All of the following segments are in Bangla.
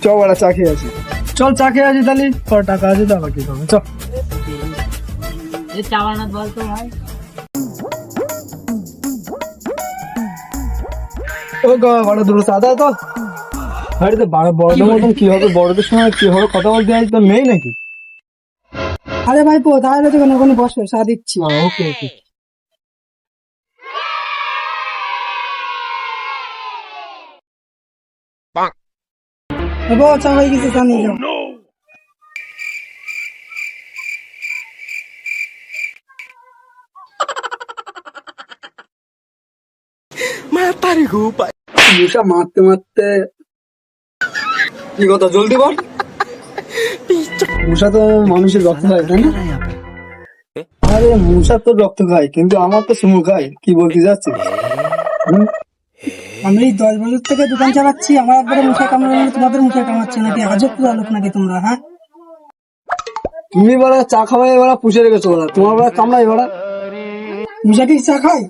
চ বড়া চা খেয়ে আসি। চল চা খেয়ে আসি তাহলে, তোর টাকা আছে তো আবার কি করবে, চল। চা বানাতে বলতো ভাই। ও বড় দূর সাদা তো বাড়িতে বড়দের মতন কি হবে, বড়দের সময় কি হবে কথা বলতে হয় তো নেই নাকি? আরে ভাই পো তাহলে তো কোনো বসো, চা দিচ্ছি। ওকে ওকে। চা হয়ে গেছে, চা নিয়ে যাও। মশা মারতে মারতে কি কথা, জলদি বল। মশা তো মানুষের রক্ত খায় তাই না? আরে মশা তো রক্ত খায়, কিন্তু আমার তো সুমু খায়, কি বলতে যাচ্ছে? আমি 10 বছর থেকে দোকান চালাচ্ছি, আমার একবারে মুখে কামড়ানো, তোমাদের মুখে কামড়াচ্ছে নাকি? আজব পুরো লোক নাকি তোমরা, হ্যাঁ? তুমি বড়া চা খাওয়াই বড়া পুষে রেখেছো বড়া, তোমার বড়া কামড়াই বড়া। মুসা কি চা খায়?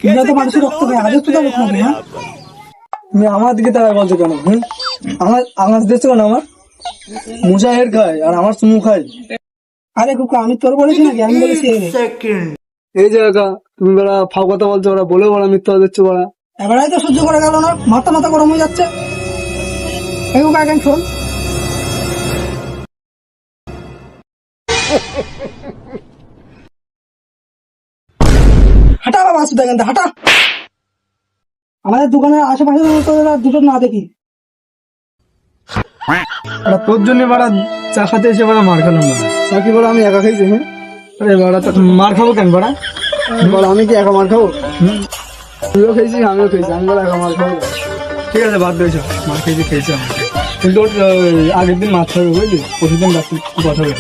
মুসা তো মানুষের রক্ত খায়, আজব পুরো লোক নাকি, হ্যাঁ? তুমি আমার দিকে তারা বলছো কেন? আমার দেখছো কেন? আমার মশা এর খায় আর আমার সুমু খায়। আরে কুকা, আমি তোর বলেছি নাকি? আমি বলেছি এই যে একা তুমি বড়া ফাও কথা বলছো, ওরা বলে বড়া মিথ্যা দিচ্ছ বড়া। এবারে তো সহ্য করে গেল না, মাথা মাথা গরম হয়ে যাচ্ছে। এই কুকা এখন শোন, হাঁটা বাবা, আসুদা এখান থেকে, হাঁটা। আমাদের দোকানের আশেপাশে দুটো না দেখি। তোর জন্য বড়া চা খাতে এসে বড়া মার খেলাম বড়া। চা কি বড়া আমি একা খাইছি? হ্যাঁ আরে বড়া তো মার খাবো কেন বড়া? বড়া আমি কি একা মার খাবো? তুইও খেয়েছিস আমিও খেয়েছি, আমি বড়া একা মার খাবো? ঠিক আছে বাদ দিয়েছ, মার খেয়েছি খেয়েছি আমি, কিন্তু আগের দিন মাছ খাবে বুঝলি, প্রতিদিন রাত্রি কথা বলে।